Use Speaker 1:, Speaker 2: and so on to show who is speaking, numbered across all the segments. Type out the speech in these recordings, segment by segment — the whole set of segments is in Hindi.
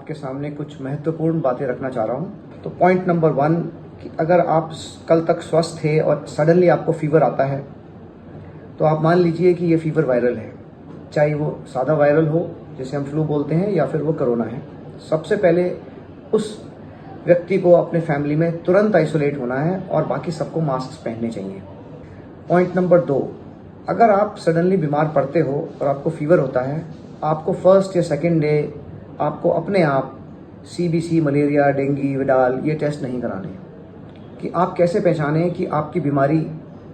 Speaker 1: आपके सामने कुछ महत्वपूर्ण बातें रखना चाह रहा हूँ। तो पॉइंट नंबर 1 कि अगर आप कल तक स्वस्थ थे और सडनली आपको फीवर आता है तो आप मान लीजिए कि ये फीवर वायरल है, चाहे वो सादा वायरल हो जिसे हम फ्लू बोलते हैं या फिर वो कोरोना है। सबसे पहले उस व्यक्ति को अपने फैमिली में तुरंत आइसोलेट होना है और बाकी सबको मास्क पहनने चाहिए। पॉइंट नंबर 2, अगर आप सडनली बीमार पड़ते हो और आपको फीवर होता है, आपको फर्स्ट या सेकेंड डे आपको अपने आप CBC, मलेरिया, डेंगू, विडाल ये टेस्ट नहीं कराने। कि आप कैसे पहचानें कि आपकी बीमारी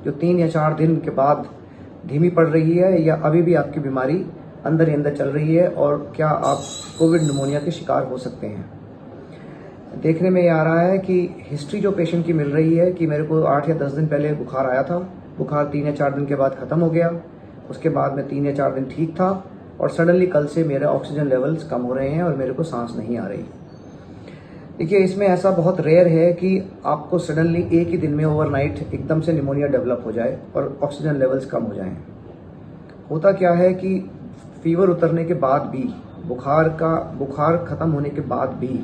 Speaker 1: जो 3 या 4 दिन के बाद धीमी पड़ रही है या अभी भी आपकी बीमारी अंदर ही अंदर चल रही है और क्या आप कोविड निमोनिया के शिकार हो सकते हैं। देखने में ये आ रहा है कि हिस्ट्री जो पेशेंट की मिल रही है कि मेरे को 8 या 10 दिन पहले बुखार आया था, बुखार 3 या 4 दिन के बाद ख़त्म हो गया, उसके बाद में 3 या 4 दिन ठीक था और सडनली कल से मेरे ऑक्सीजन लेवल्स कम हो रहे हैं और मेरे को सांस नहीं आ रही। देखिए, इसमें ऐसा बहुत रेयर है कि आपको सडनली एक ही दिन में ओवरनाइट एकदम से निमोनिया डेवलप हो जाए और ऑक्सीजन लेवल्स कम हो जाएं। होता क्या है कि फीवर उतरने के बाद भी, बुखार ख़त्म होने के बाद भी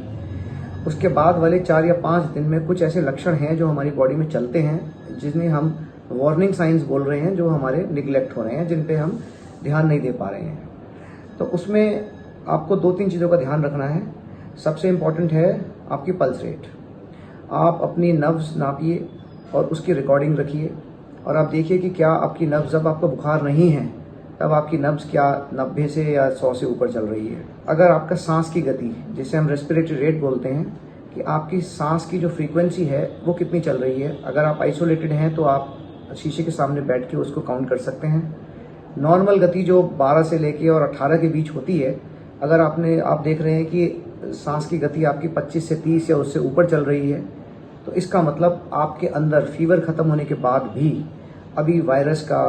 Speaker 1: उसके बाद वाले 4 या 5 दिन में कुछ ऐसे लक्षण हैं जो हमारी बॉडी में चलते हैं, जिन्हें हम वार्निंग साइंस बोल रहे हैं, जो हमारे निगलेक्ट हो रहे हैं, जिन पे हम ध्यान नहीं दे पा रहे हैं। तो उसमें आपको 2-3 चीज़ों का ध्यान रखना है। सबसे इम्पॉर्टेंट है आपकी पल्स रेट। आप अपनी नब्ज नापिए और उसकी रिकॉर्डिंग रखिए और आप देखिए कि क्या आपकी नब्ज, जब आपको बुखार नहीं है तब आपकी नब्ज क्या 90 से या 100 से ऊपर चल रही है। अगर आपका सांस की गति, जिसे हम रेस्पिरेटरी रेट बोलते हैं, कि आपकी सांस की जो फ्रीक्वेंसी है वो कितनी चल रही है। अगर आप आइसोलेटेड हैं तो आप शीशे के सामने बैठ के उसको काउंट कर सकते हैं। नॉर्मल गति जो 12 से लेके और 18 के बीच होती है, अगर आप देख रहे हैं कि सांस की गति आपकी 25 से 30 या उससे ऊपर चल रही है, तो इसका मतलब आपके अंदर फीवर खत्म होने के बाद भी अभी वायरस का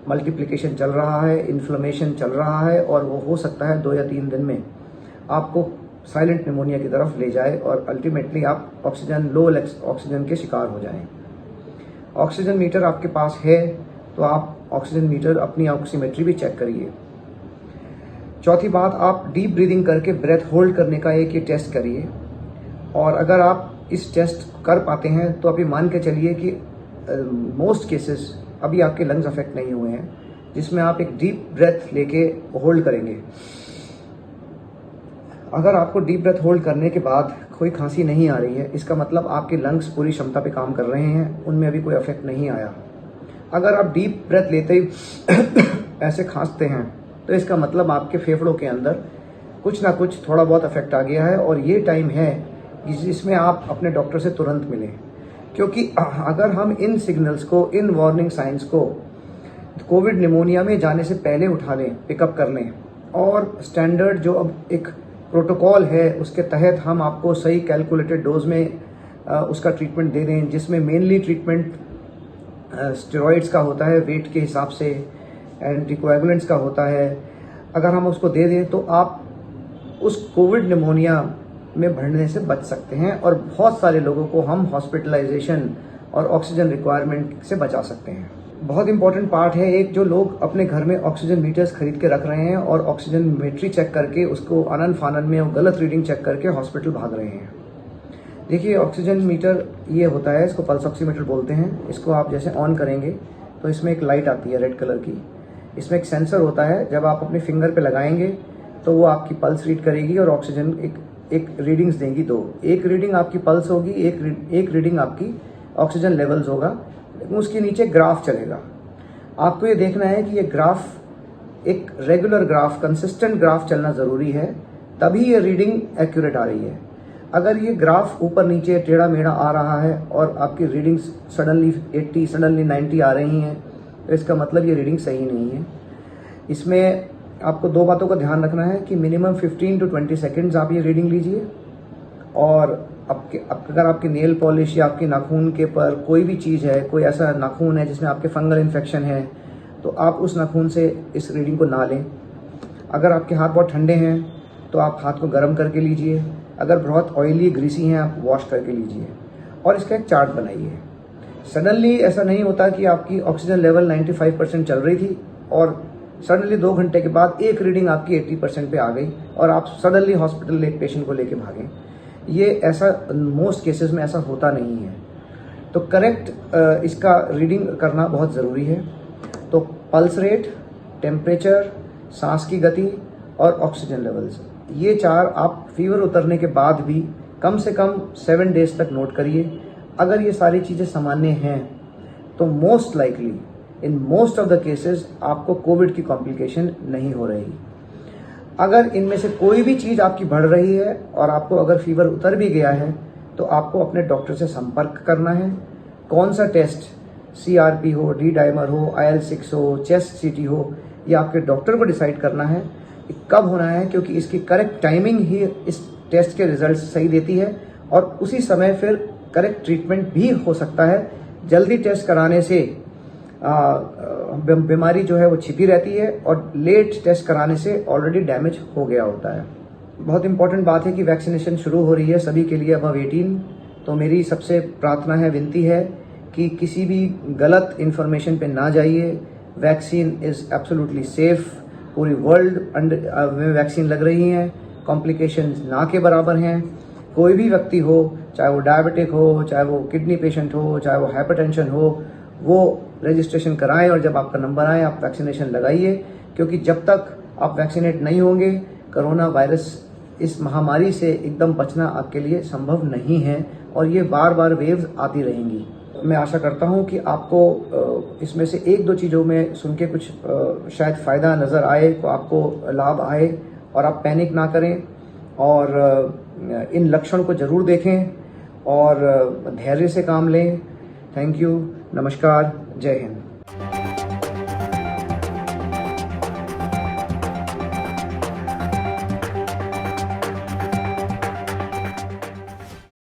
Speaker 1: मल्टीप्लिकेशन चल रहा है, इन्फ्लेमेशन चल रहा है और वो हो सकता है 2 या 3 दिन में आपको साइलेंट निमोनिया की तरफ ले जाए और अल्टीमेटली आप लो ऑक्सीजन के शिकार हो जाएं। ऑक्सीजन मीटर आपके पास है तो आप ऑक्सीजन मीटर, अपनी ऑक्सीमेट्री भी चेक करिए। चौथी बात, आप डीप ब्रीदिंग करके ब्रेथ होल्ड करने का एक ये टेस्ट करिए और अगर आप इस टेस्ट कर पाते हैं तो अभी मान के चलिए कि मोस्ट केसेस अभी आपके लंग्स अफेक्ट नहीं हुए हैं, जिसमें आप एक डीप ब्रेथ लेके होल्ड करेंगे। अगर आपको डीप ब्रेथ होल्ड करने के बाद कोई खांसी नहीं आ रही है, इसका मतलब आपके लंग्स पूरी क्षमता पे काम कर रहे हैं, उनमें अभी कोई अफेक्ट नहीं आया। अगर आप डीप ब्रेथ लेते ही ऐसे खांसते हैं तो इसका मतलब आपके फेफड़ों के अंदर कुछ ना कुछ थोड़ा बहुत अफेक्ट आ गया है और ये टाइम है जिसमें आप अपने डॉक्टर से तुरंत मिलें। क्योंकि अगर हम इन सिग्नल्स को, इन वार्निंग साइंस को कोविड निमोनिया में जाने से पहले उठा लें, पिकअप कर लें और स्टैंडर्ड जो अब एक प्रोटोकॉल है उसके तहत हम आपको सही कैलकुलेटेड डोज में उसका ट्रीटमेंट दे दें, जिसमें मेनली ट्रीटमेंट स्टेरॉइड्स का होता है वेट के हिसाब से, एंटीकोएगुलेंट्स का होता है। अगर हम उसको दे दें तो आप उस कोविड निमोनिया में बढ़ने से बच सकते हैं और बहुत सारे लोगों को हम हॉस्पिटलाइजेशन और ऑक्सीजन रिक्वायरमेंट से बचा सकते हैं। बहुत इंपॉर्टेंट पार्ट है एक, जो लोग अपने घर में ऑक्सीजन मीटर्स खरीद के रख रहे हैं और ऑक्सीजन मेट्री चेक करके उसको आनन फानन में गलत रीडिंग चेक करके हॉस्पिटल भाग रहे हैं। देखिए, ऑक्सीजन मीटर ये होता है, इसको पल्स ऑक्सीमीटर बोलते हैं। इसको आप जैसे ऑन करेंगे तो इसमें एक लाइट आती है रेड कलर की, इसमें एक सेंसर होता है, जब आप अपने फिंगर पे लगाएंगे तो वो आपकी पल्स रीड करेगी और ऑक्सीजन एक रीडिंग्स देंगी। 2, एक रीडिंग आपकी पल्स होगी, एक रीडिंग आपकी ऑक्सीजन लेवल्स होगा, लेकिन उसके नीचे ग्राफ चलेगा। आपको ये देखना है कि ये ग्राफ एक रेगुलर ग्राफ, कंसिस्टेंट ग्राफ चलना ज़रूरी है, तभी ये रीडिंग एक्यूरेट आ रही है। अगर ये ग्राफ ऊपर नीचे टेढ़ा मेढ़ा आ रहा है और आपकी रीडिंग्स सडनली 80, सडनली 90 आ रही हैं, तो इसका मतलब ये रीडिंग सही नहीं है। इसमें आपको 2 बातों का ध्यान रखना है कि मिनिमम 15 to 20 सेकेंड्स आप ये रीडिंग लीजिए और अगर आपकी नेल पॉलिश या आपके नाखून के पर कोई भी चीज़ है, कोई ऐसा नाखून है जिसमें आपके फंगल इन्फेक्शन है, तो आप उस नाखून से इस रीडिंग को ना लें। अगर आपके हाथ बहुत ठंडे हैं तो आप हाथ को गर्म करके लीजिए, अगर बहुत ऑयली ग्रीसी हैं आप वॉश करके लीजिए और इसका एक चार्ट बनाइए। सडनली ऐसा नहीं होता कि आपकी ऑक्सीजन लेवल 95% चल रही थी और सडनली 2 घंटे के बाद एक रीडिंग आपकी 80% पे आ गई और आप सडनली हॉस्पिटल एक पेशेंट को लेके भागे। ये ऐसा मोस्ट केसेस में ऐसा होता नहीं है। तो करेक्ट इसका रीडिंग करना बहुत ज़रूरी है। तो पल्स रेट, टेम्परेचर, सांस की गति और ऑक्सीजन लेवल्स, ये 4 आप फीवर उतरने के बाद भी कम से कम 7 डेज तक नोट करिए। अगर ये सारी चीज़ें सामान्य हैं तो most likely in most of the cases आपको कोविड की कॉम्प्लिकेशन नहीं हो रही। अगर इनमें से कोई भी चीज़ आपकी बढ़ रही है और आपको अगर फीवर उतर भी गया है तो आपको अपने डॉक्टर से संपर्क करना है। कौन सा टेस्ट, CRP हो, डी डाइमर हो, IL-6 हो, चेस्ट CT हो, ये आपके डॉक्टर को डिसाइड करना है कि कब होना है, क्योंकि इसकी करेक्ट टाइमिंग ही इस टेस्ट के रिजल्ट सही देती है और उसी समय फिर करेक्ट ट्रीटमेंट भी हो सकता है। जल्दी टेस्ट कराने से बीमारी जो है वो छिपी रहती है और लेट टेस्ट कराने से ऑलरेडी डैमेज हो गया होता है। बहुत इंपॉर्टेंट बात है कि वैक्सीनेशन शुरू हो रही है सभी के लिए अबव 18। तो मेरी सबसे प्रार्थना है, विनती है कि किसी भी गलत इन्फॉर्मेशन पे ना जाइए। Vaccine is absolutely safe. पूरी वर्ल्ड में वैक्सीन लग रही हैं, कॉम्प्लिकेशन ना के बराबर हैं। कोई भी व्यक्ति हो, चाहे वो डायबिटिक हो, चाहे वो किडनी पेशेंट हो, चाहे वो हाइपरटेंशन हो, वो रजिस्ट्रेशन कराएं और जब आपका नंबर आए आप वैक्सीनेशन लगाइए, क्योंकि जब तक आप वैक्सीनेट नहीं होंगे कोरोना वायरस इस महामारी से एकदम बचना आपके लिए संभव नहीं है और ये बार बार वेव्स आती रहेंगी। मैं आशा करता हूं कि आपको इसमें से 1-2 चीज़ों में सुन के कुछ शायद फ़ायदा नज़र आए, तो आपको लाभ आए और आप पैनिक ना करें और इन लक्षण को ज़रूर देखें और धैर्य से काम लें। थैंक यू, नमस्कार, जय हिंद।